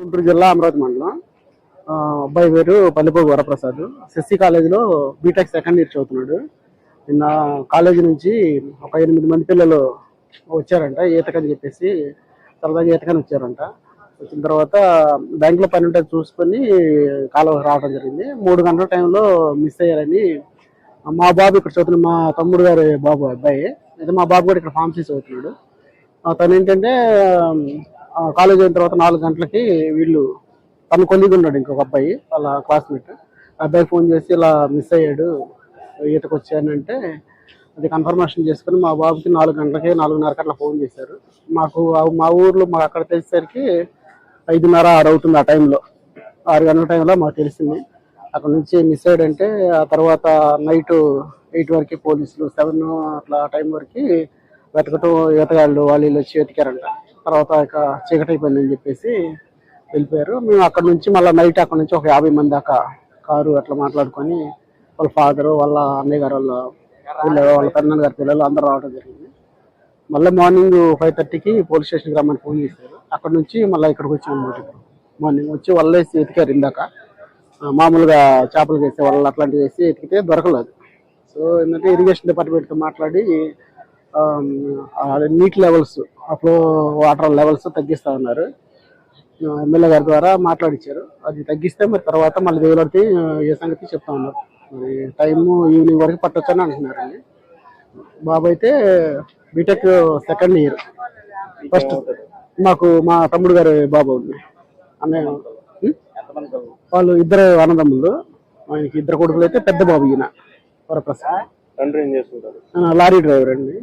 గుంటూరు జిల్లా అమరావతి మండలం. అబ్బాయి పేరు పల్లిపోగు వరప్రసాద్. సెస్సి కాలేజీలో బీటెక్ సెకండ్ ఇయర్ చదువుతున్నాడు. నిన్న కాలేజీ నుంచి ఒక 8 మంది పిల్లలు వచ్చారంట ఈతకని చెప్పేసి, సరదాగా ఈతకని వచ్చారంట. వచ్చిన తర్వాత బ్యాంకులో పని ఉంటే చూసుకొని కాలువ రావడం జరిగింది. 3 గంటల టైంలో మిస్ అయ్యారని మా బాబు ఇక్కడ చదువుతున్న మా తమ్ముడు గారి బాబు అబ్బాయి, అయితే మా బాబు కూడా ఇక్కడ ఫార్మసీ చదువుతున్నాడు. తను ఏంటంటే కాలేజ్ అయిన తర్వాత 4 గంటలకి వీళ్ళు తన కొలీగ్ ఉన్నాడు ఇంకొక అబ్బాయి, వాళ్ళ క్లాస్మేట్. అబ్బాయి ఫోన్ చేసి ఇలా మిస్ అయ్యాడు, ఈతకు వచ్చానంటే అది కన్ఫర్మేషన్ చేసుకుని మా బాబుకి 4 గంటలకి 4:30 అట్లా ఫోన్ చేశారు. మాకు మా ఊర్లో మాకు అక్కడ తెలిసేసరికి 5:30 6 అవుతుంది. ఆ టైంలో 6 గంటల టైంలో మాకు తెలిసింది. అక్కడ నుంచి మిస్ అయ్యాడంటే ఆ తర్వాత నైట్ 8 వరకు పోలీసులు 7 అట్లా టైం వరకు వెతకటం, ఈతగాళ్ళు వాళ్ళు వీళ్ళు వచ్చి వెతికారంట. తర్వాత ఇక చీకటి అయిపోయిందని చెప్పేసి వెళ్ళిపోయారు. మేము అక్కడ నుంచి మళ్ళీ నైట్ అక్కడ నుంచి ఒక 50 మంది దాకా కారు అట్లా మాట్లాడుకొని వాళ్ళ ఫాదరు, వాళ్ళ అన్నయ్య గారు, వాళ్ళ పెద్దనాన్న గారి పిల్లలు అందరూ రావడం జరిగింది. మళ్ళీ మార్నింగ్ 5:30కి పోలీస్ స్టేషన్కి రమ్మని ఫోన్ చేశారు. అక్కడ నుంచి మళ్ళీ ఇక్కడికి వచ్చాం అనమాట. మార్నింగ్ వచ్చి వల్లేసి ఎతికారు. ఇందాక మామూలుగా చేపలు వేసే వాళ్ళు అట్లాంటివి వేసి ఎతికితే దొరకలేదు. సో ఏంటంటే ఇరిగేషన్ డిపార్ట్మెంట్తో మాట్లాడి నీటి లెవెల్స్, ఫ్లో వాటర్ లెవెల్స్ తగ్గిస్తా ఉన్నారు. ఎమ్మెల్యే గారి ద్వారా మాట్లాడించారు. అది తగ్గిస్తే మరి తర్వాత మళ్ళీ దేవులకి ఏ సంగతి చెప్తా ఉన్నారు. మరి టైము ఈవినింగ్ వరకు పట్టొచ్చని అంటున్నారండి. బాబు అయితే బీటెక్ సెకండ్ ఇయర్. ఫస్ట్ మాకు మా తమ్ముడు గారి బాబు ఉంది. అన్నయ్య వాళ్ళు ఇద్దరు అన్నదమ్ములు. ఆయనకి 2 కొడుకులు అయితే పెద్ద బాబు ఈయన వరప్రసాద్. తండ్రి ఏం చేస్తుంటారు? లారీ డ్రైవర్ అండి.